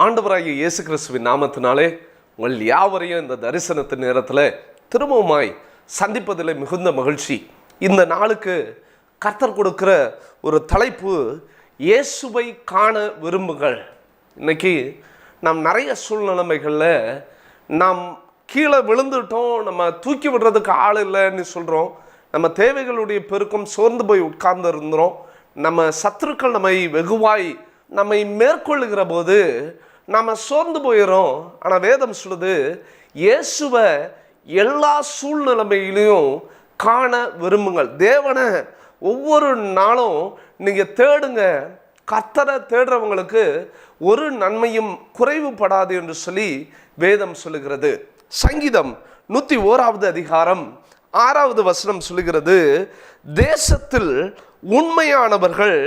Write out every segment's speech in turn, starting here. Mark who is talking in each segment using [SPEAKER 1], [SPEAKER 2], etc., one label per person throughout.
[SPEAKER 1] ஆண்டவராகிய இயேசு கிறிஸ்துவின் நாமத்தினாலே உங்கள் யாவரையும் இந்த தரிசனத்தின் நேரத்தில் திரும்பவுமாய் சந்திப்பதில் மிகுந்த மகிழ்ச்சி. இந்த நாளுக்கு கர்த்தர் கொடுக்கிற ஒரு தலைப்பு, இயேசுவை காண விரும்புங்கள். இன்னைக்கு நாம் நிறைய சூழ்நிலைமைகளில் நாம் கீழே விழுந்துட்டோம், நம்ம தூக்கி விடுறதுக்கு ஆள் இல்லைன்னு சொல்கிறோம். நம்ம தேவைகளுடைய பெருக்கம் சோர்ந்து போய் உட்கார்ந்து இருந்தோம். நம்ம சத்துருக்கள் நம்மை மேற்கொள்ளுகிற போது நம்ம சோர்ந்து போயிடும். ஆனால் வேதம் சொல்லுது, இயேசுவை எல்லா சூழ்நிலைமையிலையும் காண விரும்புங்கள். தேவனை ஒவ்வொரு நாளும் நீங்கள் தேடுங்க. கர்த்தரை தேடுறவங்களுக்கு ஒரு நன்மையும் குறைவுபடாது என்று சொல்லி வேதம் சொல்லுகிறது. சங்கீதம் 101 அதிகாரம் 6 சொல்லுகிறது, தேசத்தில் உண்மையானவர்கள்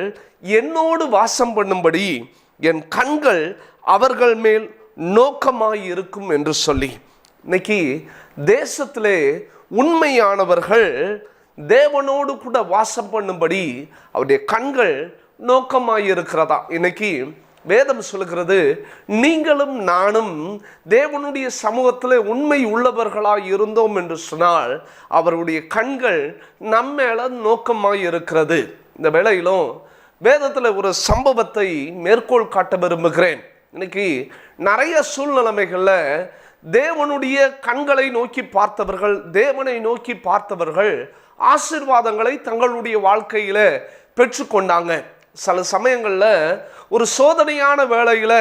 [SPEAKER 1] என்னோடு வாசம் பண்ணும்படி என் கண்கள் அவர்கள் மேல் நோக்கமாய் இருக்கும் என்று சொல்லி. இன்னைக்கு தேசத்திலே உண்மையானவர்கள் தேவனோடு கூட வாசம் பண்ணும்படி அவருடைய கண்கள் நோக்கமாய் இருக்கிறதா. இன்னைக்கு வேதம் சொல்லுகிறது, நீங்களும் நானும் தேவனுடைய சமூகத்தில் உண்மை உள்ளவர்களாய் இருந்தோம் என்று சொன்னால் அவருடைய கண்கள் நம்ம மேல நோக்கமாய் இருக்கிறது. இந்த வேளையிலும் வேதத்தில் ஒரு சம்பவத்தை மேற்கோள் காட்ட விரும்புகிறேன். இன்னைக்கு நிறைய சூழ்நிலைமைகளில் தேவனுடைய கண்களை நோக்கி பார்த்தவர்கள், தேவனை நோக்கி பார்த்தவர்கள் ஆசீர்வாதங்களை தங்களுடைய வாழ்க்கையில் பெற்றுக்கொண்டாங்க. சில சமயங்களில் ஒரு சோதனையான வேளையில்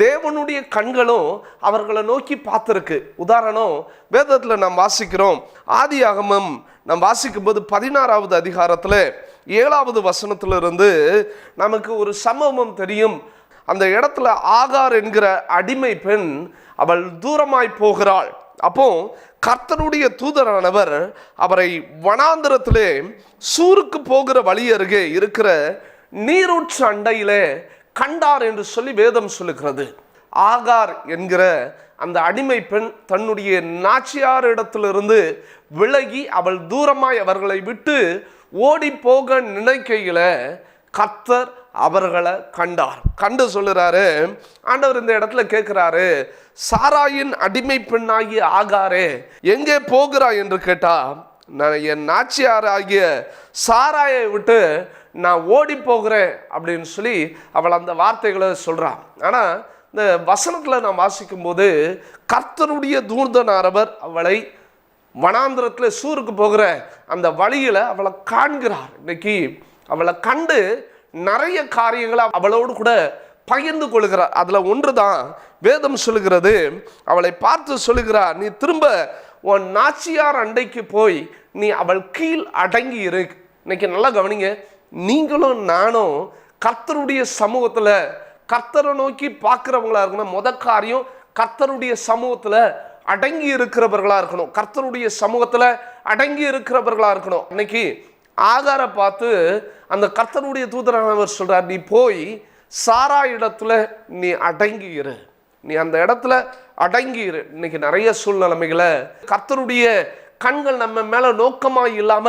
[SPEAKER 1] தேவனுடைய கண்களும் அவர்களை நோக்கி பார்த்துருக்கு. உதாரணம், வேதத்தில் நாம் வாசிக்கிறோம், ஆதியாகமம் நாம் வாசிக்கும்போது 16 அதிகாரத்தில் 7 நமக்கு ஒரு சம்பவம் தெரியும். அந்த இடத்துல ஆகார் என்கிற அடிமை பெண் அவள் தூரமாய் போகிறாள். அப்போ கர்த்தருடைய தூதரானவர் அவரை வனாந்திரத்திலே சூருக்கு போகிற வழி அருகே இருக்கிற நீரூற்று அண்டையிலே கண்டார் என்று சொல்லி வேதம் சொல்லுகிறது. ஆகார் என்கிற அந்த அடிமை பெண் தன்னுடைய நாச்சியார் இடத்திலிருந்து விலகி அவள் தூரமாய் அவர்களை விட்டு ஓடி போக நினைக்கையில கர்த்தர் அவர்களை கண்டார். கண்டு சொல்லுறாரு, ஆண்டவர் இந்த இடத்துல கேட்கிறாரு, சாராயின் அடிமை பெண்ணாகிய ஆகாரே எங்கே போகிறாய் என்று கேட்டா, நான் என் நாச்சியார் ஆகிய சாராயை விட்டு நான் ஓடி போகிறேன் அப்படின்னு சொல்லி அவள் அந்த வார்த்தைகளை சொல்றான். ஆனா இந்த வசனத்துல நான் வாசிக்கும் போது கர்த்தருடைய தூதனானவர் அவளை வனாந்திரத்தில் சூருக்கு போகிற அந்த வழியில் அவளை காண்கிறார். இன்னைக்கு அவளை கண்டு நிறைய காரியங்களை அவளோடு கூட பகிர்ந்து கொள்கிறார். அதில் ஒன்று தான் வேதம் சொல்லுகிறது, அவளை பார்த்து சொல்லுகிறார், நீ திரும்ப உன் நாச்சியார் அண்டைக்கு போய் நீ அவள் கீழ் அடங்கி இரு. இன்னைக்கு நல்லா கவனிங்க, நீங்களும் நானும் கர்த்தருடைய சமூகத்தில் கர்த்தரை நோக்கி பார்க்குறவங்களா இருக்கணும். முத காரியம், கர்த்தருடைய சமூகத்தில் அடங்கி இருக்கிறவர்களா இருக்கணும். கர்த்தருடைய சமூகத்தில் அடங்கி இருக்கிறவர்களா இருக்கணும். இன்னைக்கு ஆகாரை பார்த்து அந்த கர்த்தருடைய தூதரானவர் சொல்றார், நீ போய் சாரா இடத்துல நீ அடங்கி இரு, நீ அந்த இடத்துல அடங்கி இரு. இன்னைக்கு நிறைய சூழ்நிலைமைகளை கர்த்தருடைய கண்கள் நம்ம மேல நோக்கமா இல்லாம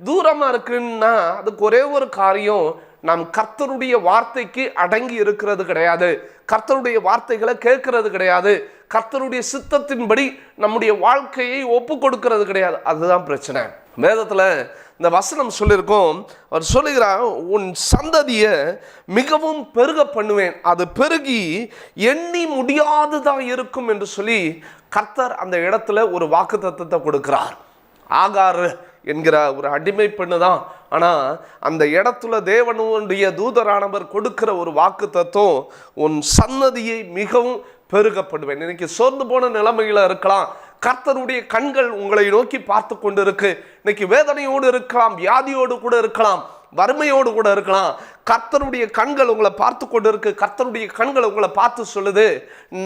[SPEAKER 1] தூரமா இருக்குன்னா அதுக்கு ஒரே ஒரு காரியம், நாம் கர்த்தருடைய வார்த்தைக்கு அடங்கி இருக்கிறது கிடையாது, கர்த்தருடைய வார்த்தைகளை கேட்கறது கிடையாது, கர்த்தருடைய சித்தத்தின்படி நம்முடைய வாழ்க்கையை ஒப்பு கொடுக்கிறது கிடையாது. அதுதான் பிரச்சனை. வேதத்தில் இந்த வசனம் சொல்லியிருக்கோம், அவர் சொல்லுகிறார், உன் சந்ததியை மிகவும் பெருக பண்ணுவேன், அது பெருகி எண்ணி முடியாதுதான் இருக்கும் என்று சொல்லி கர்த்தர் அந்த இடத்துல ஒரு வாக்குத்தத்தத்தை கொடுக்கிறார். ஆகார் என்கிற ஒரு அடிமை பெண்ணு தான், ஆனால் அந்த இடத்துல தேவனுடைய தூதரானவர் கொடுக்கிற ஒரு வாக்கு தத்துவம், உன் சன்னதியை மிகவும் பெருகப்படுவேன். இன்னைக்கு சோர்ந்து போன நிலைமையில இருக்கலாம், கர்த்தருடைய கண்கள் உங்களை நோக்கி பார்த்து கொண்டு இருக்கு. இன்னைக்கு வேதனையோடு இருக்கலாம், வியாதியோடு கூட இருக்கலாம், வறுமையோடு கூட இருக்கலாம். கர்த்தருடைய கண்கள் உங்களை பார்த்து கொண்டு இருக்கு. கர்த்தருடைய கண்கள் உங்களை பார்த்து சொல்லுது,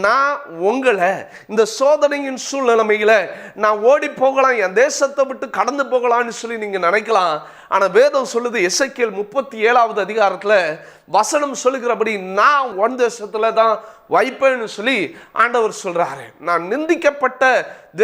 [SPEAKER 1] நான் உங்களை இந்த சோதனையின் சூழ்நிலைமையில நான் ஓடி போகலாம், என் தேசத்தை விட்டு கடந்து போகலான்னு சொல்லி நீங்க நினைக்கலாம். ஆனா வேதம் சொல்லுது, எசேக்கியேல் 37 அதிகாரத்துல வசனம் சொல்லுகிறபடி, நான் உன் தேசத்துல தான் வைப்பேன்னு சொல்லி ஆண்டவர் சொல்றாரு. நான் நிந்திக்கப்பட்ட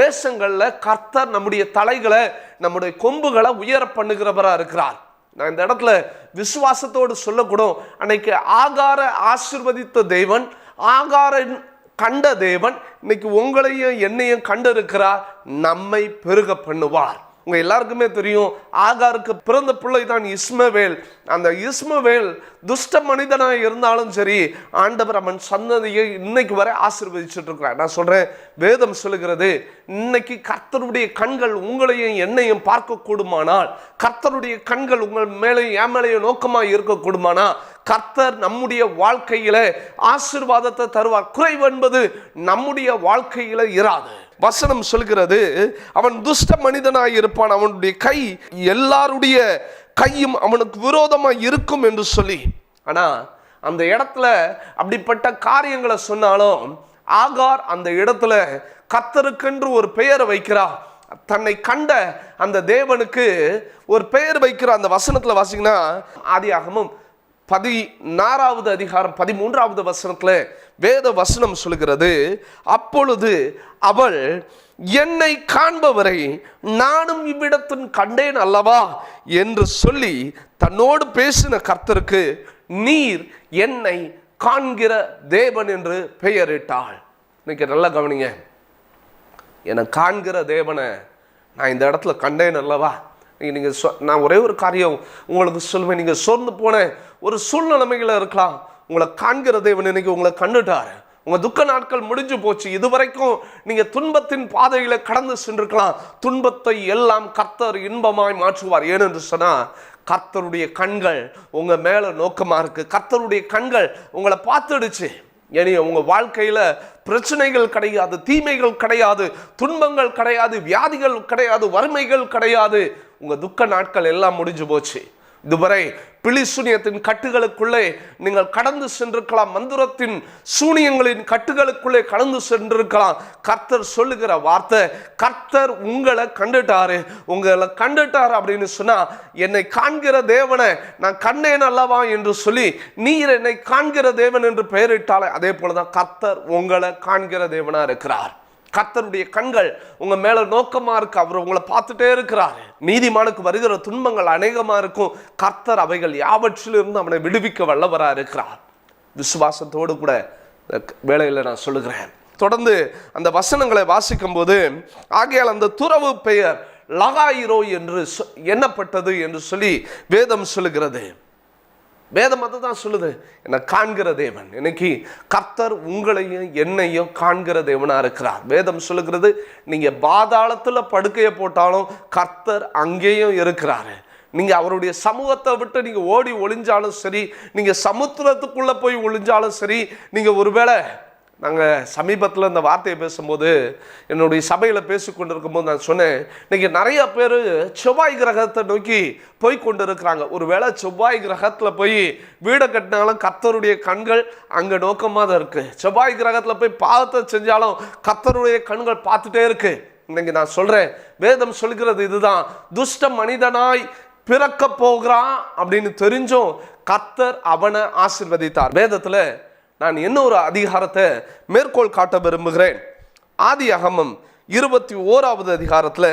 [SPEAKER 1] தேசங்கள்ல கர்த்தர் நம்முடைய தலைகளை, நம்முடைய கொம்புகளை உயர பண்ணுகிறவரா இருக்கிறார். நான் இந்த இடத்துல விசுவாசத்தோடு சொல்லக்கூடும், அன்னைக்கு ஆகார ஆசீர்வதித்த தேவன் ஆகாரின் கண்ட தேவன் இன்னைக்கு உங்களையும் என்னையும் கண்டிருக்கிறார். நம்மை பெருக பண்ணுவார். உங்க எல்லாருக்குமே தெரியும், ஆகாருக்கு பிறந்த பிள்ளை தான் இஸ்மவேல். அந்த இஸ்மவேல் துஷ்ட மனிதனாக இருந்தாலும் சரி, ஆண்டவர் அவன் சந்ததியை இன்னைக்கு வரை ஆசீர்வதிச்சுட்டு இருக்கிறார். நான் சொல்றேன், வேதம் சொல்லுகிறது, இன்னைக்கு கர்த்தருடைய கண்கள் உங்களையும் என்னையும் பார்க்க கூடுமானால், கர்த்தருடைய கண்கள் உங்கள் மேலையும் என் மேலையும் நோக்கமாக இருக்கக்கூடுமானால், கர்த்தர் நம்முடைய வாழ்க்கையில ஆசீர்வாதத்தை தருவார். குறைவு என்பது நம்முடைய வாழ்க்கையில இராது. வசனம் சொல்கிறது, அவன் துஷ்ட மனிதனாய் இருப்பான், அவனுடைய கை எல்லாருடைய கையும் அவனுக்கு விரோதமாய் இருக்கும் என்று சொல்லி. ஆனா அந்த இடத்துல அப்படிப்பட்ட காரியங்களை சொன்னாலும் ஆகார் அந்த இடத்துல கர்த்தருக்கென்று ஒரு பெயரை வைக்கிறார். தன்னை கண்ட அந்த தேவனுக்கு ஒரு பெயர் வைக்கிறார். அந்த வசனத்துல வாசிங்கன்னா, ஆதியாகமம் 16வது அதிகாரம் 13வது வசனத்துல வேத வசனம் சொல்கிறது, அப்பொழுது அவள் என்னை காண்பவரை நானும் இவ்விடத்தின் கண்டேன் அல்லவா என்று சொல்லி தன்னோடு பேசின கர்த்தருக்கு நீர் என்னை காண்கிற தேவன் என்று பெயரிட்டாள். இன்னைக்கு நல்லா கவனிங்க, என்னை காண்கிற தேவனை நான் இந்த இடத்துல கண்டேன் அல்லவா. நீங்கள் நான் ஒரே ஒரு காரியம் உங்களுக்கு சொல்லுவேன். நீங்கள் சோர்ந்து போன ஒரு சூழ்நிலைமையில் இருக்கலாம், உங்களை காண்கிற தேவன் இன்னைக்கு உங்களை கண்டுட்டார். உங்கள் துக்க நாட்கள் முடிஞ்சு போச்சு. இதுவரைக்கும் நீங்கள் துன்பத்தின் பாதையில கடந்து சென்றிருக்கலாம். துன்பத்தை எல்லாம் கர்த்தர் இன்பமாய் மாற்றுவார். ஏனென்று சொன்னால், கர்த்தருடைய கண்கள் உங்க மேல நோக்கமா இருக்கு. கர்த்தருடைய கண்கள் உங்களை பார்த்துடுச்சு. இனி உங்க வாழ்க்கையில பிரச்சனைகள் கிடையாது, தீமைகள் கிடையாது, துன்பங்கள் கிடையாது, வியாதிகள் கிடையாது, வறுமைகள் கிடையாது. உங்க துக்க நாட்கள் எல்லாம் முடிஞ்சு போச்சு. இதுவரை பிழி சூனியத்தின் கட்டுகளுக்குள்ளே நீங்கள் கடந்து சென்றிருக்கலாம். மந்திரத்தின் சூனியங்களின் கட்டுகளுக்குள்ளே கடந்து சென்றிருக்கலாம். கர்த்தர் சொல்லுகிற வார்த்தை, கர்த்தர் உங்களை கண்டுட்டாரு. உங்களை கண்டுட்டாரு அப்படின்னு சொன்னா, என்னை காண்கிற தேவனை நான் கண்டேன் அல்லவா என்று சொல்லி நீர் என்னை காண்கிற தேவன் என்று பெயரிட்டாலே, அதே போலதான் கர்த்தர் உங்களை காண்கிற தேவனா இருக்கிறார். கர்த்தருடைய கண்கள் உங்க மேல நோக்கமா இருக்கு. அவர் உங்களை பார்த்துட்டே இருக்கிறார். நீதிமானுக்கு வருகிற துன்பங்கள் அநேகமா இருக்கும். கர்த்தர் அவைகள் யாவற்றிலிருந்து அவனை விடுவிக்க வல்லவரா இருக்கிறார். விசுவாசத்தோடு கூட வேளையில நான் சொல்லுகிறேன். தொடர்ந்து அந்த வசனங்களை வாசிக்கும் போது, ஆகையால் அந்த துறவு பெயர் லகாயிரோ என்று எண்ணப்பட்டது என்று சொல்லி வேதம் சொல்லுகிறது. வேதம் அதை தான் சொல்லுது, என்னை காண்கிற தேவன். இன்னைக்கு கர்த்தர் உங்களையும் என்னையும் காண்கிற தேவனா இருக்கிறார். வேதம் சொல்லுகிறது, நீங்க பாதாளத்துல படுக்கையை போட்டாலும் கர்த்தர் அங்கேயும் இருக்கிறாரு. நீங்க அவருடைய சமூகத்தை விட்டு நீங்க ஓடி ஒளிஞ்சாலும் சரி, நீங்க சமுத்திரத்துக்குள்ள போய் ஒளிஞ்சாலும் சரி, நீங்க ஒருவேளை, நாங்கள் சமீபத்தில் இந்த வார்த்தையை பேசும்போது என்னுடைய சபையில் பேசிக்கொண்டிருக்கும் போது நான் சொன்னேன், இன்னைக்கு நிறைய பேர் செவ்வாய் கிரகத்தை நோக்கி போய் கொண்டு இருக்கிறாங்க. ஒருவேளை செவ்வாய் கிரகத்தில் போய் வீடை கட்டினாலும் கர்த்தருடைய கண்கள் அங்கே நோக்கமாக தான் இருக்கு. செவ்வாய் கிரகத்தில் போய் பாவத்தை செஞ்சாலும் கர்த்தருடைய கண்கள் பார்த்துட்டே இருக்கு. இன்னைக்கு நான் சொல்றேன், வேதம் சொல்கிறது இதுதான், துஷ்ட மனிதனாய் பிறக்க போகிறான் அப்படின்னு தெரிஞ்சும் கர்த்தர் அவனை ஆசீர்வதித்தார். வேதத்தில் நான் இன்னொரு அதிகாரத்தை மேற்கோள் காட்ட விரும்புகிறேன். ஆதியாகமம் 21வது அதிகாரத்தில்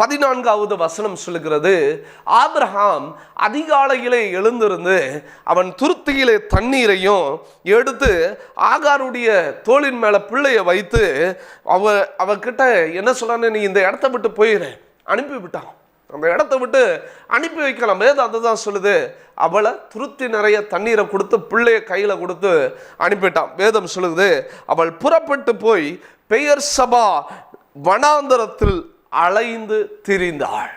[SPEAKER 1] 14வது வசனம் சொல்லுகிறது, ஆபிரகாம் அதிகாலையிலே எழுந்திருந்து அவன் துருத்தியிலே தண்ணீரையும் எடுத்து ஆகாருடைய தோளின் மேல பிள்ளைய வைத்து அவகிட்ட என்ன சொல்றான்னு, நீ இந்த இடத்த விட்டு போயிரு, அனுப்பிவிட்டான். அந்த இடத்த விட்டு அனுப்பி வைக்கலாம். வேதம் அதுதான் சொல்லுது. அவளை துருத்தி நிறைய தண்ணீரை கொடுத்து பிள்ளைய கையில கொடுத்து அனுப்பிட்டான். வேதம் சொல்லுது, அவள் புறப்பட்டு போய் பெயர் சபா வனாந்தரத்தில் அலைந்து திரிந்தாள்.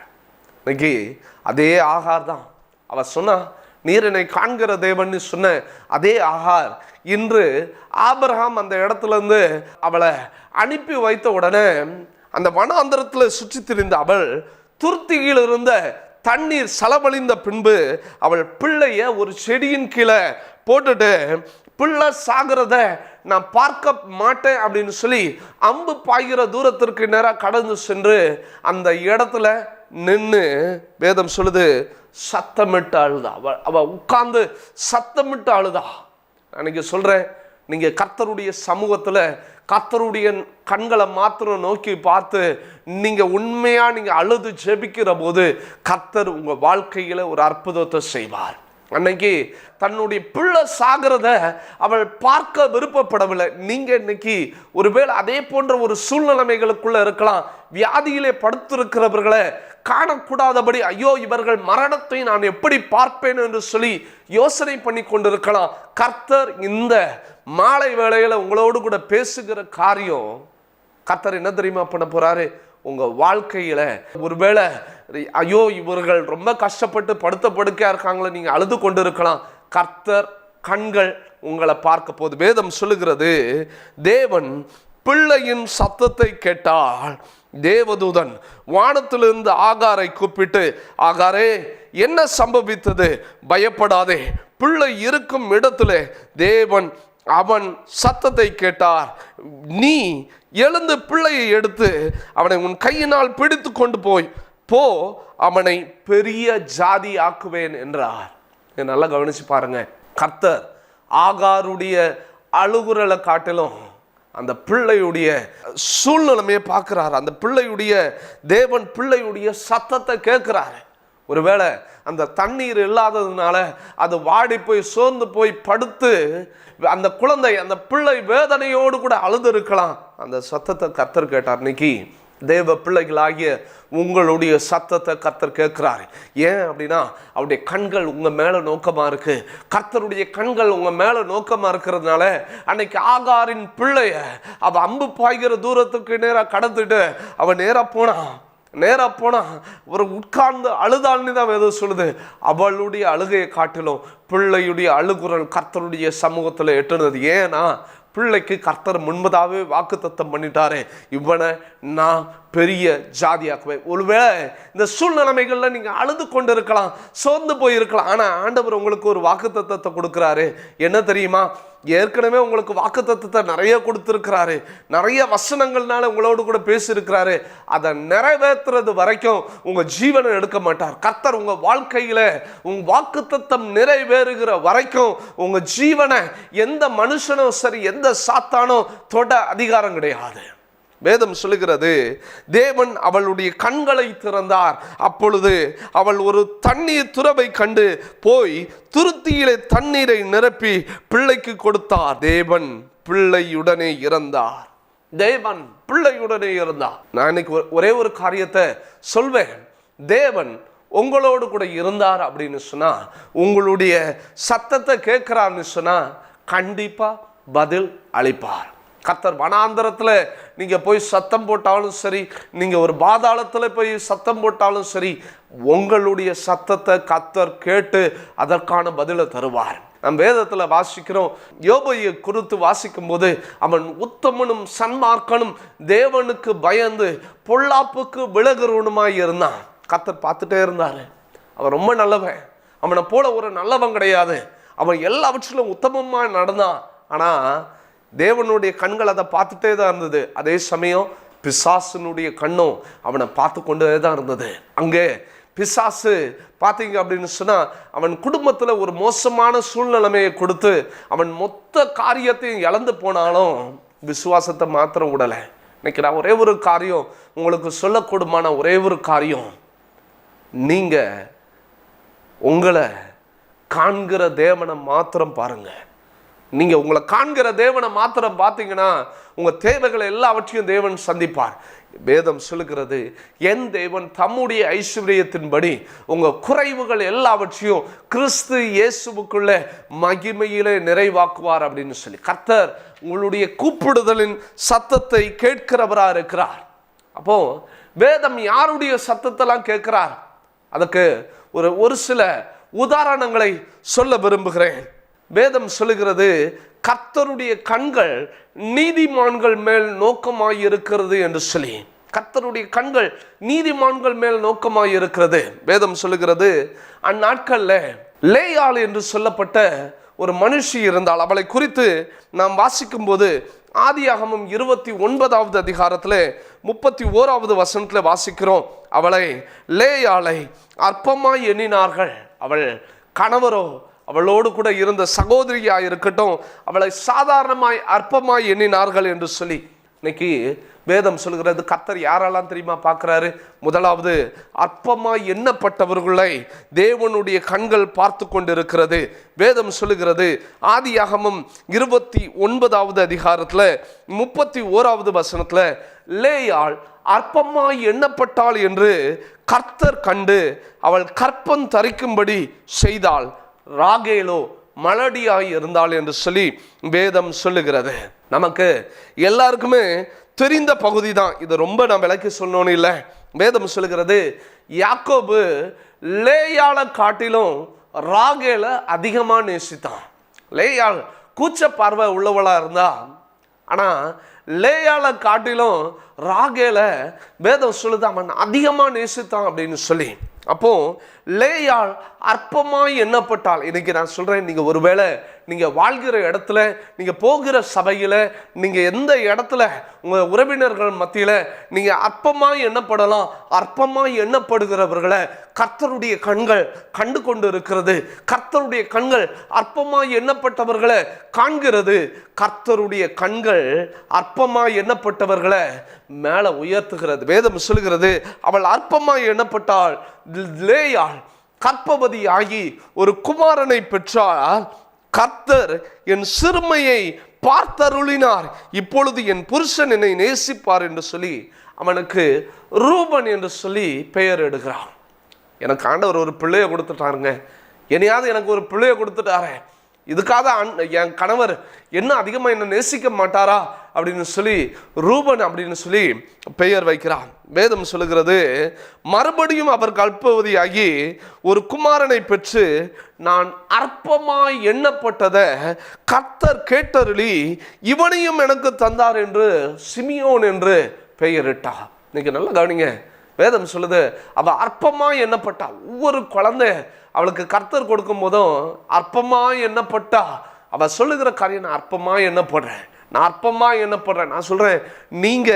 [SPEAKER 1] இன்னைக்கு அதே ஆகார் தான். அவ சொன்னா, நீர் என்னை காண்கிற தேவன் சொன்ன அதே ஆகார் இன்று ஆபிரகாம் அந்த இடத்துல இருந்து அவளை அனுப்பி வைத்த உடனே அந்த வனாந்தரத்தில் சுற்றி திரிந்த அவள் துருத்தியில் இருந்த தண்ணீர் செலவழிந்த பின்பு அவள் பிள்ளைய ஒரு செடியின் கீழே போட்டுட்டு, பிள்ளை சாகிறத நான் பார்க்க மாட்டேன் அப்படின்னு சொல்லி அம்பு பாய்கிற தூரத்திற்கு நேராக கடந்து சென்று அந்த இடத்துல நின்று வேதம் சொல்லுது, சத்தமிட்டு அழுதா. அவ உட்கார்ந்து சத்தமிட்டு அழுதா. அன்னைக்கு சொல்றேன், நீங்க கர்த்தருடைய சமூகத்துல கர்த்தருடைய கண்களை மாத்திரம் நோக்கி பார்த்து நீங்க உண்மையா நீங்க அழுது ஜெபிக்கிற போது கர்த்தர் உங்க வாழ்க்கையில ஒரு அற்புதத்தை செய்வார். அன்னைக்கு தன்னுடைய பிள்ளை சாகிறத அவள் பார்க்க விருப்பப்படவில்லை. நீங்க இன்னைக்கு ஒருவேளை அதே போன்ற ஒரு சூழ்நிலைமைகளுக்குள்ள இருக்கலாம். வியாதியிலே படுத்திருக்கிறவர்களை காணக்கூடாதபடி ஐயோ இவர்கள் மரணத்தை நான் எப்படி பார்ப்பேன் என்று சொல்லி யோசனை பண்ணி கொண்டிருக்கலாம். கர்த்தர் இந்த மாலை வேளையில உங்களோடு கூட பேசுகிற காரியம், கர்த்தர் என்ன தெரியுமா பண்ண போறாரு? உங்க வாழ்க்கையில ஒருவேளை ஐயோ இவர்கள் ரொம்ப கஷ்டப்பட்டு படுத்த படுக்கையா இருக்காங்களே, நீங்க அழுது கொண்டு இருக்கலாம். கர்த்தர் கண்கள் உங்களை பார்க்க போது. வேதம் சொல்லுகிறது, தேவன் பிள்ளையின் சத்தத்தை கேட்டால் தேவதூதன் வானத்திலிருந்து ஆகாரை கூப்பிட்டு, ஆகாரே என்ன சம்பவித்தது? பயப்படாதே, பிள்ளை இருக்கும் இடத்துல தேவன் அவன் சத்தத்தை கேட்டார். நீ எழுந்து பிள்ளையை எடுத்து அவனை உன் கையினால் பிடித்து கொண்டு போ, அவனை பெரிய ஜாதி ஆக்குவேன் என்றார். நல்லா கவனிச்சு பாருங்க. கர்த்தர் ஆகாருடைய அழுகுரலை காட்டிலும் அந்த பிள்ளையுடைய சூழ்நிலைமையை பார்க்கிறார். அந்த பிள்ளையுடைய தேவன் பிள்ளையுடைய சத்தத்தை கேட்கிறாரு. ஒருவேளை அந்த தண்ணீர் இல்லாததுனால அது வாடி போய் சோர்ந்து போய் படுத்து அந்த குழந்தை அந்த பிள்ளை வேதனையோடு கூட அழுது இருக்கலாம். அந்த சத்தத்தை கர்த்தர் கேட்டார். இன்னைக்கு தேவ பிள்ளைகளாகிய உங்களுடைய சத்தத்தை கர்த்தர் கேட்கிறாரு. ஏன் அப்படின்னா அவருடைய கண்கள் உங்க மேல நோக்கமா இருக்கு. கர்த்தருடைய கண்கள் உங்க மேல நோக்கமா இருக்கிறதுனால அன்னைக்கு ஆகாரின் பிள்ளைய அவ அம்பு பாய்கிற தூரத்துக்கு நேரா கடந்துட்டு அவ நேரா போனா ஒரு உட்கார்ந்து அழுதாள்னு தான் வேதம் சொல்லுது. அவளுடைய அழுகையை காட்டிலும் பிள்ளையுடைய அழுகுரல் கர்த்தருடைய சமூகத்தில் எட்டுனது. ஏன்னா பிள்ளைக்கு கர்த்தர் முன்பதாகவே வாக்குத்தத்தம் பண்ணிட்டாரு, இவனை நான் பெரிய ஜாதியாக்குவேன். ஒருவேளை இந்த சூழ்நிலைமைகள்ல நீங்க அழுது கொண்டு இருக்கலாம், சோர்ந்து போயிருக்கலாம். ஆனா ஆண்டவர் உங்களுக்கு ஒரு வாக்குத்தத்தத்தை கொடுக்கிறாரு. என்ன தெரியுமா? ஏற்கனவே உங்களுக்கு வாக்குத்தத்தத்தை நிறைய கொடுத்திருக்கிறாரு. நிறைய வசனங்கள்னால உங்களோடு கூட பேசியிருக்கிறாரு. அதை நிறைவேற்றுறது வரைக்கும் உங்க ஜீவனை எடுக்க மாட்டார். கர்த்தர் உங்க வாழ்க்கையில உங்க வாக்குத்தத்தம் நிறைவேறுகிற வரைக்கும் உங்க ஜீவனை எந்த மனுஷனும் சரி எந்த சாத்தானோ தொட அதிகாரம் கிடையாது. வேதம் சொல்லுகிறது, தேவன் அவளுடைய கண்களை திறந்தார். அப்பொழுது அவள் ஒரு தண்ணீர் துறவை கண்டு போய் துருத்தியிலே தண்ணீரை நிரப்பி பிள்ளைக்கு கொடுத்தார். தேவன் பிள்ளையுடனே இறந்தார். தேவன் பிள்ளையுடனே இருந்தார். நான் இன்னைக்கு ஒரே ஒரு காரியத்தை சொல்வேன். தேவன் உங்களோடு கூட இருந்தார் அப்படின்னு சொன்னா, உங்களுடைய சத்தத்தை கேட்கிறார்னு சொன்னா கண்டிப்பா பதில் அளிப்பார். கர்த்தர் வனாந்தரத்துல நீங்க போய் சத்தம் போட்டாலும் சரி, நீங்க ஒரு பாதாளத்துல போய் சத்தம் போட்டாலும் சரி, உங்களுடைய சத்தத்தை கர்த்தர் கேட்டு அதற்கான பதிலை தருவார். நம் வேதத்துல வாசிக்கிறோம், யோபையை குறித்து வாசிக்கும் போது அவன் உத்தமனும் சன்மார்க்கனும் தேவனுக்கு பயந்து பொல்லாப்புக்கு விலகுறவனுமாய் இருந்தான். கர்த்தர் பார்த்துட்டே இருந்தாரு. அவன் ரொம்ப நல்லவன், அவனை போல ஒரு நல்லவன் கிடையாது. அவன் எல்லாவற்றிலும் உத்தமமா நடந்தான். ஆனா தேவனுடைய கண்கள் அதை பார்த்துட்டே தான் இருந்தது. அதே சமயம் பிசாசுனுடைய கண்ணும் அவனை பார்த்து கொண்டே தான் இருந்தது. அங்கே பிசாசு பார்த்தீங்க அப்படின்னு சொன்னா அவன் குடும்பத்தில் ஒரு மோசமான சூழ்நிலைமையை கொடுத்து அவன் மொத்த காரியத்தையும் இழந்து போனாலும் விசுவாசத்தை மாத்திரம் விடலை. இன்னைக்கு நான் ஒரே ஒரு காரியம் உங்களுக்கு சொல்லக்கூடுமான ஒரே ஒரு காரியம், நீங்க உங்களை காண்கிற தேவனை மாத்திரம் பாருங்க. நீங்க உங்களை காண்கிற தேவனை மாத்திரம் பார்த்தீங்கன்னா உங்க தேவைகளை எல்லாவற்றையும் தேவன் சந்திப்பார். வேதம் சொல்லுகிறது, என் தேவன் தம்முடைய ஐஸ்வர்யத்தின்படி உங்க குறைவுகள் எல்லாவற்றையும் கிறிஸ்து இயேசுவுக்குள்ள மகிமையிலே நிறைவாக்குவார் அப்படின்னு சொல்லி கர்த்தர் உங்களுடைய கூப்பிடுதலின் சத்தத்தை கேட்கிறவரா இருக்கிறார். அப்போ வேதம் யாருடைய சத்தத்தெல்லாம் கேட்கிறார்? அதுக்கு ஒரு சில உதாரணங்களை சொல்ல விரும்புகிறேன். வேதம் சொல்லுகிறது, கர்த்தருடைய கண்கள் நீதிமான்கள் மேல் நோக்கமாயிருக்கிறது என்று சொல்லி. கர்த்தருடைய கண்கள் நீதிமான்கள் மேல் நோக்கமாயிருக்கிறது. வேதம் சொல்லுகிறது, அந்நாட்கள்ல லேயாள் என்று சொல்லப்பட்ட ஒரு மனுஷி இருந்தால். அவளை குறித்து நாம் வாசிக்கும் போது ஆதியாகமம் 29வது அதிகாரத்தில் 31வது வசனத்தில் வாசிக்கிறோம், அவளை லேயாளை அற்பமாய் எண்ணினார்கள். அவள் கணவரோ அவளோடு கூட இருந்த சகோதரியா இருக்கட்டும், அவளை சாதாரணமாய் அற்பமாய் எண்ணினார்கள் என்று சொல்லி இன்னைக்கு வேதம் சொல்கிறது கர்த்தர் யாரெல்லாம் தெரியுமா பார்க்குறாரு? முதலாவது, அற்பமாய் எண்ணப்பட்டவர்களை தேவனுடைய கண்கள் பார்த்து கொண்டிருக்கிறது. வேதம் சொல்லுகிறது ஆதியாகமம் 29வது அதிகாரத்தில் 31வது வசனத்தில், லேயாள் அற்பமாய் எண்ணப்பட்டாள் என்று கர்த்தர் கண்டு அவள் கற்பம் தரிக்கும்படி செய்தாள், ராகேலோ மலடியாய் இருந்தாள் என்று சொல்லி வேதம் சொல்லுகிறது. நமக்கு எல்லாருக்குமே தெரிந்த பகுதி தான் இது. ரொம்ப நான் விளக்கி சொல்லணும்னு இல்லை. வேதம் சொல்லுகிறது யாக்கோபு லேயாளை காட்டிலும் ராகேலை அதிகமாக நேசித்தான். லேயாள் கூச்ச பார்வை உள்ளவளா இருந்தா, ஆனால் லேயாளை காட்டிலும் ராகேலை வேதம் சொல்லுது அவன் அதிகமாக நேசித்தான் அப்படின்னு சொல்லி. அப்போ லேயாள் அற்பமாய் எண்ணப்பட்டாள். இன்னைக்கு நான் சொல்றேன், நீங்க ஒருவேளை நீங்க வாழ்கிற இடத்துல, நீங்க போகிற சபையில, நீங்க எந்த இடத்துல உங்க உறவினர்கள் மத்தியில நீங்க அற்பமாய் எண்ணப்படலாம். அற்பமாய் எண்ணப்படுகிறவர்களை கர்த்தருடைய கண்கள் கண்டு கொண்டு இருக்கிறது. கர்த்தருடைய கண்கள் அற்பமாய் எண்ணப்பட்டவர்களை காண்கிறது. கர்த்தருடைய கண்கள் அற்பமாய் எண்ணப்பட்டவர்களை மேல உயர்த்துகிறது. வேதம் சொல்கிறது அவள் அற்பமாய் எண்ணப்பட்டாள். லேயாள் கர்ப்பவதி ஆகி ஒரு குமாரனை பெற்றால், கர்த்தர் என் சிறுமையை பார்த்தருளினார், இப்பொழுது என் புருஷன் என்னை நேசிப்பார் என்று சொல்லி அவனுக்கு ரூபன் என்று சொல்லி பெயர் எடுக்கிறான். எனக்கு ஆண்டவர் ஒரு பிள்ளையை கொடுத்துட்டாருங்க, என்னையாவது எனக்கு ஒரு பிள்ளையை கொடுத்துட்டாரே, இதுக்காக என் கணவர் என்ன அதிகமாக என்ன நேசிக்க மாட்டாரா அப்படின்னு சொல்லி ரூபன் அப்படின்னு சொல்லி பெயர் வைக்கிறான். வேதம் சொல்லுகிறது மறுபடியும் அவர் கர்ப்பவதியாகி ஒரு குமாரனை பெற்று நான் அற்பமாய் எண்ணப்பட்டதை கர்த்தர் கேட்டருளி இவனையும் எனக்கு தந்தார் என்று சிமியோன் என்று பெயரிட்டார். இன்னைக்கு நல்லா கவனிங்க, வேதம் சொல்லுது அவ அற்பமாய் எண்ணப்பட்டா. ஒவ்வொரு குழந்தை அவளுக்கு கர்த்தர் கொடுக்கும் போதும் அற்பமாய் எண்ணப்பட்டா. அவ சொல்லுகிற காரியம், நான் அற்பமாய் எண்ணப்படுறேன், நான் அற்பமாய் எண்ணப்படுறேன். நான் சொல்றேன், நீங்க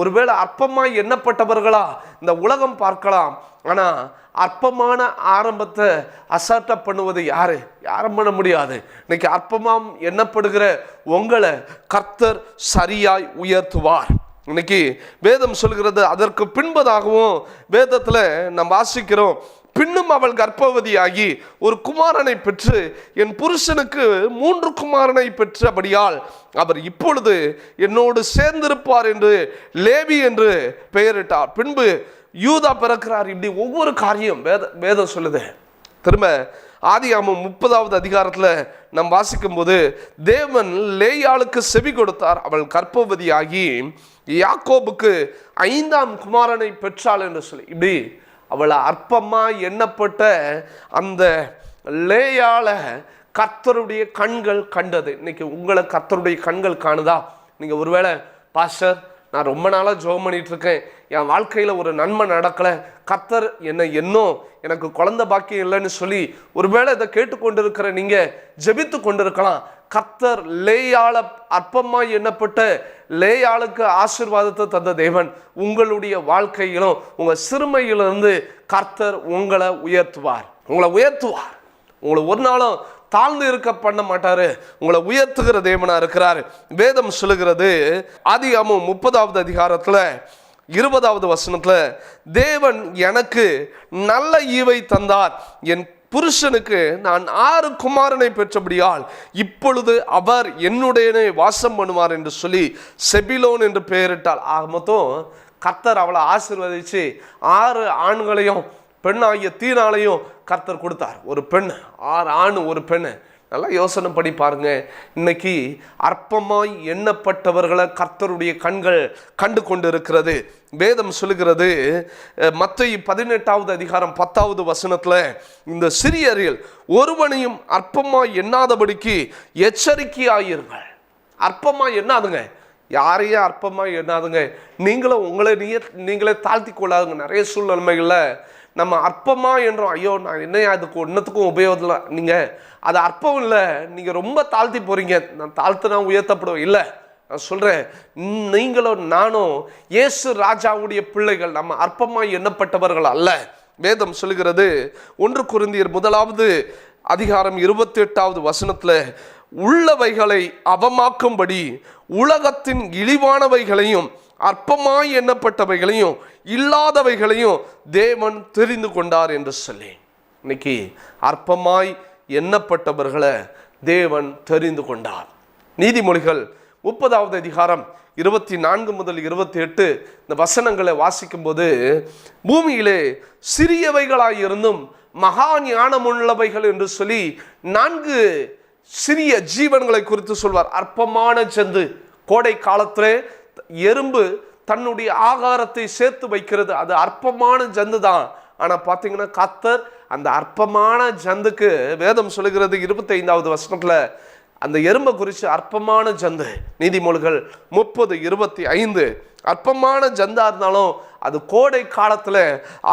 [SPEAKER 1] ஒருவேளை அற்பமாய் எண்ணப்பட்டவர்களா இந்த உலகம் பார்க்கலாம், ஆனா அற்பமான ஆரம்பத்தை அசால்ட்டா பண்ணுவது யாரு? யாரும் பண்ண முடியாது. இன்னைக்கு அற்பமாம் எண்ணப்படுகிற உங்களை கர்த்தர் சரியாய் உயர்த்துவார். இன்னைக்கு வேதம் சொல்கிறது அதற்கு பின்பதாகவும் வேதத்துல நாம் வாசிக்கிறோம், பின்னும் அவள் கர்ப்பவதியாகி ஒரு குமாரனை பெற்று என் புருஷனுக்கு 3 குமாரனை பெற்றபடியால் அவர் இப்பொழுது என்னோடு சேர்ந்திருப்பார் என்று லேவி என்று பெயரிட்டார். பின்பு யூதா பிறக்கிறார். இப்படி ஒவ்வொரு காரியம் வேதம் சொல்லுது. திரும்ப ஆதியாகமம் 30வது அதிகாரத்தில் நாம் வாசிக்கும் போது தேவன் லேயாளுக்கு செவி கொடுத்தார், அவள் கர்ப்பவதியாகி யாக்கோபுக்கு 5ஆம் குமாரனை பெற்றாள் என்று சொல்லி. இப்படி அவளை அற்பமாய் எண்ணப்பட்ட அந்த லேயாளை கர்த்தருடைய கண்கள் கண்டது. இன்னைக்கு உங்களை கர்த்தருடைய கண்கள் காணுதா? நீங்கள் ஒருவேளை பாஸ்டர் நான் ரொம்ப நாளாக ஜெபம் பண்ணிட்டு இருக்கேன், என் வாழ்க்கையில் ஒரு நன்மை நடக்கலை, கர்த்தர் எனக்கு குழந்தை பாக்கியம் இல்லைன்னு சொல்லி ஒருவேளை இதை கேட்டுக்கொண்டிருக்கிற நீங்கள் ஜெபித்து கொண்டிருக்கலாம். கர்த்தர் லேயாள அற்பமாய் எண்ணப்பட்ட லேயாளுக்கு ஆசீர்வாதத்தை தந்த தேவன் உங்களுடைய வாழ்க்கையிலும் உங்கள் சிறுமையிலிருந்து கர்த்தர் உங்களை உயர்த்துவார். உங்களை ஒரு நாளும் தாழ்ந்து இருக்க பண்ண மாட்டாரு. உங்களை உயர்த்துகிற தேவனா இருக்கிறார். வேதம் சொல்லுகிறது ஆதியாகமம் 30வது அதிகாரத்துல 20வது வசனத்துல, தேவன் எனக்கு நல்ல ஈவை தந்தார், என் புருஷனுக்கு நான் 6 குமாரனை பெற்றபடியால் இப்பொழுது அவர் என்னுடைய வாசம் பண்ணுவார் என்று சொல்லி செபிலோன் என்று பெயரிட்டாள். ஆக மொத்தம் கர்த்தர் அவளை ஆசீர்வதிச்சு 6 ஆண்களையும் பெண்ணாகிய தீனாலையும் கர்த்தர் கொடுத்தார். ஒரு பெண், 6 ஆண் ஒரு பெண். நல்லா யோசனை பண்ணி பாருங்க. இன்னைக்கு அற்பமாய் எண்ணப்பட்டவர்களை கர்த்தருடைய கண்கள் கண்டு கொண்டு இருக்கிறது. வேதம் சொல்லுகிறது மத்தேயு 18வது அதிகாரம் 10வது வசனத்துல, இந்த சிறியரில் ஒருவனையும் அற்பமாய் எண்ணாதபடிக்கு எச்சரிக்கையாயிருங்கள். அற்பமாய் எண்ணாதுங்க, யாரையும் அற்பமாய் எண்ணாதுங்க. நீங்களும் உங்களை நீங்களே தாழ்த்தி கொள்ளாதுங்க. நிறைய சூழ்நிலைகளில் நம்ம அற்பமாக என்றோம், ஐயோ நான் என்ன அதுக்கு ஒன்றுத்துக்கும் உபயோகம் இல்லை. நீங்கள் அது அற்பம் இல்லை, நீங்கள் ரொம்ப தாழ்த்தி போகிறீங்க. நான் தாழ்த்துனா உயர்த்தப்படுவேன் இல்லை. நான் சொல்கிறேன், நீங்களும் நானும் இயேசு ராஜாவுடைய பிள்ளைகள், நம்ம அற்பமாய் எண்ணப்பட்டவர்கள் அல்ல. வேதம் சொல்லுகிறது 1 கொரிந்தியர் 1வது அதிகாரம் 28வது வசனத்தில், உள்ளவைகளை அவமாக்கும்படி உலகத்தின் இழிவானவைகளையும் அற்பமாய் எண்ணப்பட்டவைகளையும் இல்லாதவைகளையும் தேவன் தெரிந்து கொண்டார் என்று சொல்லி, இன்னைக்கு அற்பமாய் எண்ணப்பட்டவர்களை தேவன் தெரிந்து கொண்டார். நீதிமொழிகள் 30வது அதிகாரம் 24 முதல் 28 இந்த வசனங்களை வாசிக்கும் போது, பூமியிலே சிறியவைகளாயிருந்தும் மகா ஞானமுள்ளவைகள் என்று சொல்லி 4 சிறிய ஜீவன்களை குறித்து சொல்வார். அற்பமான ஜந்து, கோடை காலத்திலே எறும்பு தன்னுடைய ஆகாரத்தை சேர்த்து வைக்கிறது, அது அற்பமான ஜந்து தான். ஆனா பாத்தீங்கன்னா கர்த்தர் அந்த அற்பமான ஜந்துக்கு வேதம் சொல்லுகிறது 25வது வசனத்துல அந்த எறும்பை குறித்து அற்பமான ஜந்து. நீதிமொழிகள் 30:25 அற்பமான ஜந்தா இருந்தாலும் அது கோடை காலத்துல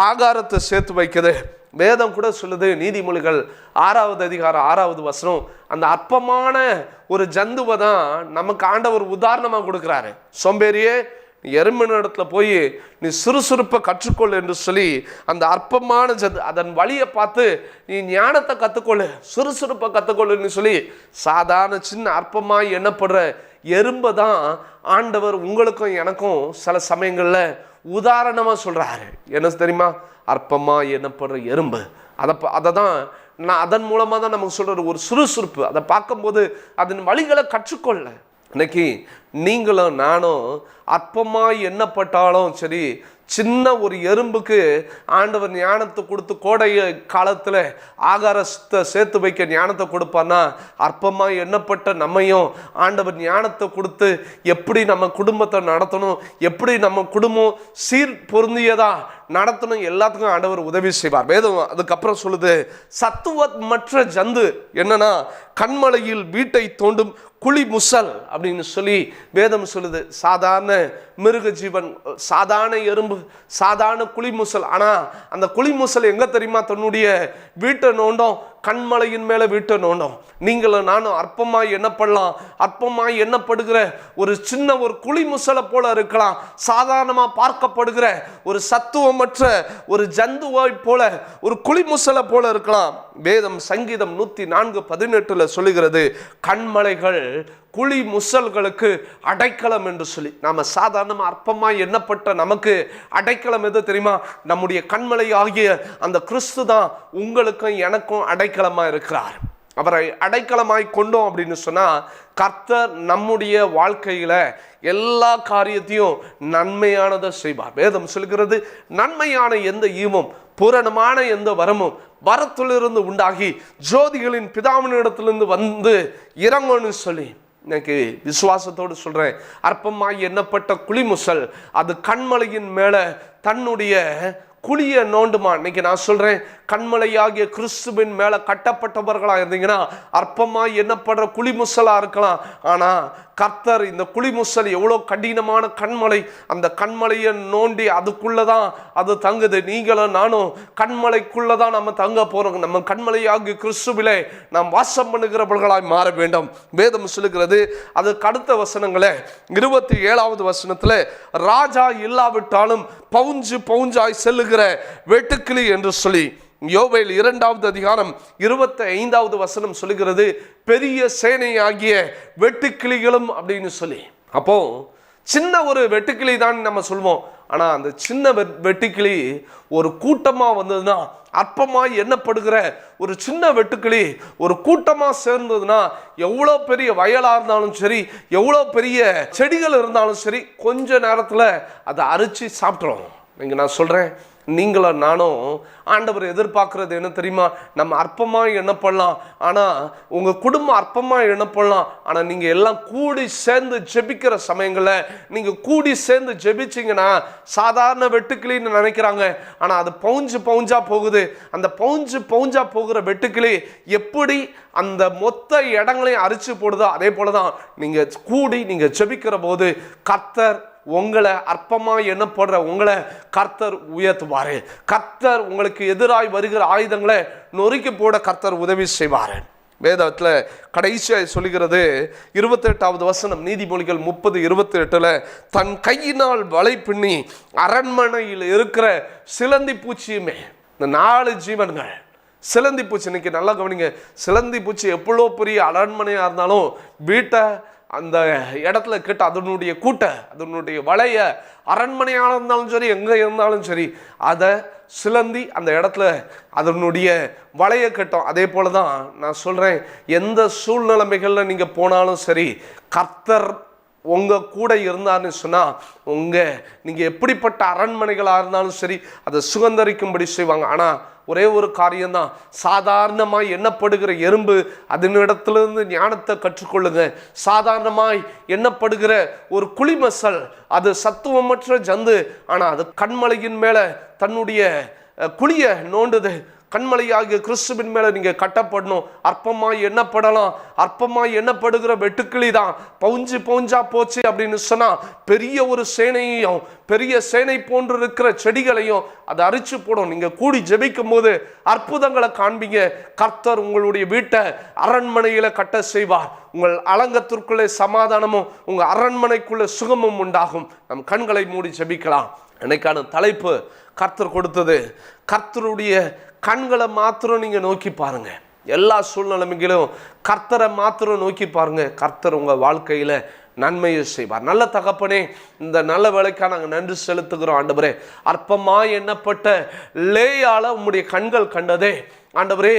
[SPEAKER 1] ஆகாரத்தை சேர்த்து வைக்குது. வேதம் கூட சொல்லுது, நீதிமொழிகள் 6வது அதிகாரம் 6வது வசனம், அந்த அற்பமான ஒரு ஜந்துவை தான் நமக்கு ஆண்டவர் உதாரணமாக கொடுக்குறாரு. சோம்பேறியே, எறும்பின இடத்துல போய் நீ சுறுசுறுப்பை கற்றுக்கொள் என்று சொல்லி அந்த அற்பமான ஜந்து அதன் வழியை பார்த்து நீ ஞானத்தை கற்றுக்கொள்ளு, சுறுசுறுப்பை கற்றுக்கொள்ளுன்னு சொல்லி சாதாரண சின்ன அற்பமாய் எண்ணப்படுற எறும்பை தான் ஆண்டவர் உங்களுக்கும் எனக்கும் சில சமயங்களில் உதாரணமாக சொல்கிறாரு. என்ன தெரியுமா? அற்பமாக எண்ணப்படுற எறும்பு. அதை தான் நான் அதன் மூலமாக தான் நமக்கு சொல்கிற ஒரு சுறுசுறுப்பு. அதை பார்க்கும்போது அதன் வழிகளை கற்றுக்கொள்ள. இன்னைக்கு நீங்களும் நானும் அற்பமாய் எண்ணப்பட்டாலும் சரி, சின்ன ஒரு எறும்புக்கு ஆண்டவர் ஞானத்தை கொடுத்து கோடை காலத்தில் ஆகாரத்தை சேர்த்து வைக்க ஞானத்தை கொடுப்பான்னா, அற்பமாக எண்ணப்பட்ட நம்மையும் ஆண்டவர் ஞானத்தை கொடுத்து எப்படி நம்ம குடும்பத்தை நடத்தணும், எப்படி நம்ம குடும்பம் சீர் பொருந்தியதா நடத்தணும், எல்லாத்துக்கும் ஆண்டவர் உதவி செய்வார். வேதம் அதுக்கப்புறம் சொல்லுது, சத்துவமற்ற ஜந்து என்னன்னா கண்மலையில் வீட்டை தோண்டும் குழி முசல் அப்படின்னு சொல்லி வேதம் சொல்லுது. சாதாரண மிருக ஜீவன், சாதாரண எறும்பு, சாதாரண குழி முசல். ஆனா அந்த குழி முசல் எங்க தெரியுமா தன்னுடைய வீட்டை நோண்டும்? கண்மலையின் மேல வீட்டை நோண்டும். நீங்களும் நானும் அற்பமாய் எண்ணப்படலாம், அற்பமாய் எண்ணப்படுகிற ஒரு சின்ன ஒரு குழி முசலை போல இருக்கலாம், சாதாரணமா பார்க்கப்படுகிற ஒரு சத்துவமற்ற ஒரு ஜந்துவை போல, ஒரு குழி முசலை போல இருக்கலாம். வேதம் சங்கீதம் 104:18 சொல்லுகிறது, கண்மலைகள் குழி முசல்களுக்கு அடைக்கலம் என்று சொல்லி. நாம சாதாரணமா அற்பமாய் எண்ணப்பட்ட நமக்கு அடைக்கலம் எது தெரியுமா? நம்முடைய கண்மலை ஆகிய அந்த கிறிஸ்து தான் உங்களுக்கும் எனக்கும் அடைக்கலமா இருக்கிறார். அவரை அடைக்கலமாய் கொண்டோம் அப்படின்னு சொன்னா, கர்த்தர் நம்முடைய வாழ்க்கையில எல்லா காரியத்தையும் நன்மையானதை செய்வார். வேதம் சொல்கிறது, நன்மையான எந்த ஈவும் பூரணமான எந்த வரமும் வரத்திலிருந்து உண்டாகி ஜோதிகளின் பிதாவினிடத்திலிருந்து வந்து இறங்கும்னு சொல்லி இன்னைக்கு விசுவாசத்தோடு சொல்றேன், அற்பமாய் எண்ணப்பட்ட குழிமுசல் அது கண்மலையின் மேல தன்னுடைய குழிய நோண்டுமா. இன்னைக்கு நான் சொல்றேன், கண்மலையாகிய கிறிஸ்துவின் மேல கட்டப்பட்டவர்களா இருந்தீங்கன்னா அற்பமாய் எண்ணப்படுற குழிமுசலா இருக்கலாம். ஆனா கர்த்தர் இந்த குழிமுசல் எவ்வளோ கடினமான கண்மலை, அந்த கண்மலையை நோண்டி அதுக்குள்ளதான் அது தங்குது. நீங்களும் நானும் கண்மலைக்குள்ளதான் நம்ம தங்க போறோம். நம்ம கண்மலையாகிய கிறிஸ்துவிலே நாம் வாசம் பண்ணுகிறவர்களாய் மாற வேண்டும். வேதம் சொல்லுகிறது, அதுக்கு அடுத்த வசனங்களே 27வது வசனத்துல, ராஜா இல்லாவிட்டாலும் பவுஞ்சு பவுஞ்சாய் செல்லுகிற வெட்டுக்கிளி என்று சொல்லி யோவேல் 2வது அதிகாரம் 25வது வசனம் சொல்லுகிறது, பெரிய சேனையாகிய வெட்டுக்கிளிகளும் அப்படின்னு சொல்லி. அப்போ சின்ன ஒரு வெட்டுக்கிளி தான் நம்ம சொல்வோம். ஆனா அந்த சின்ன வெட்டுக்கிளி ஒரு கூட்டமா வந்ததுன்னா, அற்பமாய் எண்ணப்படுகிற ஒரு சின்ன வெட்டுக்கிளி ஒரு கூட்டமா சேர்ந்ததுன்னா, எவ்வளோ பெரிய வயலா இருந்தாலும் சரி, எவ்வளோ பெரிய செடிகள் இருந்தாலும் சரி, கொஞ்ச நேரத்துல அதை அரிச்சு சாப்பிட்றோம். நீங்க நான் சொல்றேன், நீங்களும் நானும் ஆண்டவர் எதிர்பார்க்கறது என்ன தெரியுமா? நம்ம அற்பமாக எண்ணப்படலாம், ஆனால் உங்கள் குடும்பம் அற்பமாக எண்ணப்படலாம். ஆனால் நீங்கள் எல்லாம் கூடி சேர்ந்து ஜெபிக்கிற சமயங்களில் நீங்கள் கூடி சேர்ந்து ஜெபிச்சிங்கன்னா, சாதாரண வெட்டுக்கிளின்னு நினைக்கிறாங்க, ஆனால் அது பவுஞ்சு பவுஞ்சா போகுது. அந்த பவுஞ்சு பவுஞ்சா போகிற வெட்டுக்கிளி எப்படி அந்த மொத்த இடங்களையும் அரிச்சு போடுதோ, அதே போல தான் நீங்கள் கூடி நீங்கள் ஜெபிக்கிற போது கர்த்தர் உங்களை அற்பமாக எண்ணப்படுற உங்களை கர்த்தர் உயர்த்துவாரு. கர்த்தர் உங்களுக்கு எதிராய் வருகிற ஆயுதங்களை நொறுக்கி போட கர்த்தர் உதவி செய்வார். வேதத்தில் கடைசியாக சொல்லுகிறது 28வது வசனம், நீதிமொழிகள் 30:28, தன் கையினால் வலை பின்னி அரண்மனையில் இருக்கிற சிலந்தி பூச்சியுமே. இந்த 4 ஜீவன்கள் சிலந்தி பூச்சி, இன்னைக்கு நல்லா கவனிங்க, சிலந்தி பூச்சி எவ்வளோ பெரிய அரண்மனையாக இருந்தாலும் வீட்டை அந்த இடத்துல கேட்டு அதனுடைய கூட்டை, அதனுடைய வலைய, அரண்மனையாக இருந்தாலும் சரி எங்கே இருந்தாலும் சரி, அதை சிலந்தி அந்த இடத்துல அதனுடைய வலைய கட்டும். அதே போல தான் நான் சொல்கிறேன், எந்த சூழ்நிலைமைகளில் நீங்கள் போனாலும் சரி, கர்த்தர் உங்கள் கூட இருந்தார்னு சொன்னால் நீங்கள் எப்படிப்பட்ட அரண்மனைகளாக இருந்தாலும் சரி அதை சுதந்தரிக்கும்படி செய்வாங்க. ஆனால் ஒரே ஒரு காரியம்தான், சாதாரணமாய் எண்ணப்படுகிற எறும்பு அதனிடத்திலிருந்து ஞானத்தை கற்றுக்கொள்ளுங்க. சாதாரணமாய் எண்ணப்படுகிற ஒரு குளிமசல் அது சத்துவமற்ற ஜந்து, ஆனால் அது கண்மலையின் மேலே தன்னுடைய குழியை நோண்டுது. கண்மலையாகிய கிறிஸ்துவின் மேலே நீங்கள் கட்டப்படணும். அற்பமாய் எண்ணப்படலாம், அற்பமாய் எண்ணப்படுகிற வெட்டுக்கிளி தான் பவுஞ்சா போச்சு அப்படின்னு சொன்னால் பெரிய ஒரு சேனையையும் பெரிய சேனை போன்று இருக்கிற செடிகளையும் அதை அரிச்சு போடும். நீங்கள் கூடி ஜெபிக்கும் போது அற்புதங்களை காண்பீங்க. கர்த்தர் உங்களுடைய வீட்டை அரண்மனையில் கட்ட செய்வார். உங்கள் அலங்கத்திற்குள்ளே சமாதானமும் உங்கள் அரண்மனைக்குள்ளே சுகமும் உண்டாகும். நம் கண்களை மூடி ஜெபிக்கலாம். இன்னைக்கான தலைப்பு கர்த்தர் கொடுத்தது, கர்த்தருடைய கண்களை மாத்திரம் நீங்கள் நோக்கி பாருங்க. எல்லா சூழ்நிலைமைகளும் கர்த்தரை மாத்திரம் நோக்கி பாருங்க. கர்த்தர் உங்கள் வாழ்க்கையில் நன்மையை செய்வார். நல்ல தகப்பனே, இந்த நல்ல வேலைக்காக நாங்கள் நன்றி செலுத்துகிறோம் ஆண்டவரே. அற்பமாய் எண்ணப்பட்ட லேயால உம்முடைய கண்கள் கண்டதே ஆண்டவரே.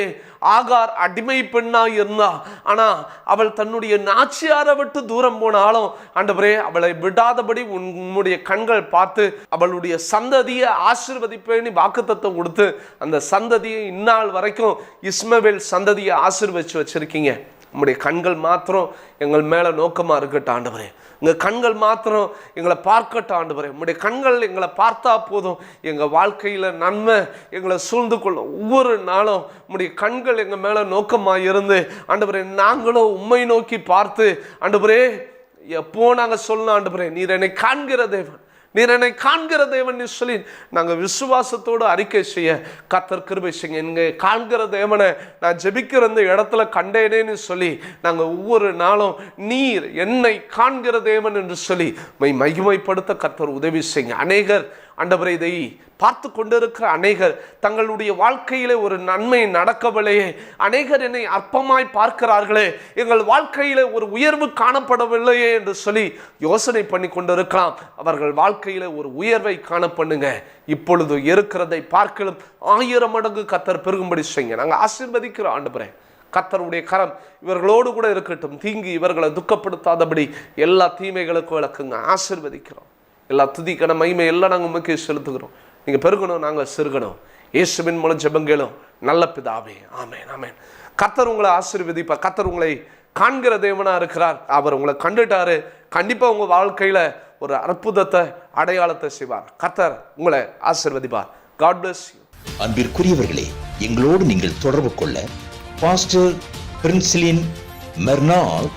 [SPEAKER 1] ஆகார் அடிமை பெண்ணாக இருந்தா, ஆனால் அவள் தன்னுடைய நாச்சியாரை விட்டு தூரம் போனாலும் ஆண்டவரே அவளை விடாதபடி உன்னுடைய கண்கள் பார்த்து அவளுடைய சந்ததியை ஆசீர்வதிப்பேன்னு வாக்குத்தத்தம் கொடுத்து அந்த சந்ததியை இந்நாள் வரைக்கும் இஸ்மவேல் சந்ததியை ஆசீர்வதிச்சு வச்சிருக்கீங்க. உம்முடைய கண்கள் மாத்திரம் எங்கள் மேலே நோக்கமாக இருக்கட்டும் ஆண்டவரே. உங்கள் கண்கள் மாத்திரம் எங்களை பார்க்கட்டும் ஆண்டவரே. உம்முடைய கண்கள் எங்களை பார்த்தா போதும், எங்கள் வாழ்க்கையில் நன்மை எங்களை சூழ்ந்து கொள்ளும். ஒவ்வொரு நாளும் உம்முடைய கண்கள் எங்கள் மேலே நோக்கமாக இருந்து ஆண்டவரே நாங்களும் உம்மை நோக்கி பார்த்து ஆண்டவரே எப்போ நாங்கள் சொல்லணும் ஆண்டவரே நீர் என்னை காண்கிற தேவன், நீர் என்னை காண்கிற தேவன் சொல்லி நாங்கள் விசுவாசத்தோடு அறிக்கை செய்ய கர்த்தர் கிருபை செய்யுங்க. எங்க காண்கிற தேவனை நான் ஜெபிக்கிற இந்த இடத்துல கண்டேனேன்னு சொல்லி நாங்கள் ஒவ்வொரு நாளும் நீர் என்னை காண்கிற தேவன் என்று சொல்லி மகிமைப்படுத்த கர்த்தர் உதவி செய்யுங்க. அநேகர் ஆண்டவரே இதை பார்த்து கொண்டிருக்கிற அநேகர் தங்களுடைய வாழ்க்கையிலே ஒரு நன்மை நடக்கவில்லையே, அநேகர் என்னை அற்பமாய் பார்க்கிறார்களே, எங்கள் வாழ்க்கையிலே ஒரு உயர்வு காணப்படவில்லையே என்று சொல்லி யோசனை பண்ணி கொண்டிருக்கலாம். அவர்கள் வாழ்க்கையிலே ஒரு உயர்வை காண பண்ணுங்க. இப்பொழுது இருக்கிறதை பார்க்கலும் 1000 மடங்கு கர்த்தர் பெருகும்படி செய்யுங்க. நாங்கள் ஆசீர்வதிக்கிறோம் ஆண்டவரே. கர்த்தருடைய கரம் இவர்களோடு கூட இருக்கட்டும். தீங்கு இவர்களை துக்கப்படுத்தாதபடி எல்லா தீமைகளுக்கும் விளக்குங்க. ஆசீர்வதிக்கிறோம். எல்லா துதிக்கான மகிமை எல்லாம் நாங்கள் உமக்கு செலுத்துகிறோம். நீங்கள் பெருகணும், நாங்கள் சிறுகணும். இயேசுவின் மூலம் ஜெபங்களும் நல்ல பிதாவே, ஆமேன் ஆமேன். கர்த்தர் உங்களை ஆசீர்வதிப்பார். கர்த்தர் உங்களை காண்கிற தேவனா இருக்கிறார். அவர் உங்களை கண்டுட்டாரு. கண்டிப்பாக உங்கள் வாழ்க்கையில் ஒரு அற்புதத்தை அடையாளத்தை செய்வார். கர்த்தர் உங்களை ஆசீர்வதிப்பார். God bless you.
[SPEAKER 2] அன்பிற்குரியவர்களே, எங்களோடு நீங்கள் தொடர்பு கொள்ள pastor Princelin Mernaal,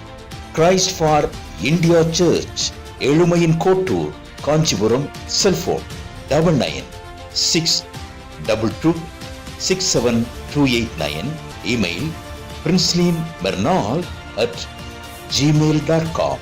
[SPEAKER 2] Christ for India church, எழுமையின் Kottur, Kanchipuram. Cellphone 9962267289. Email princelymernaal@gmail.com.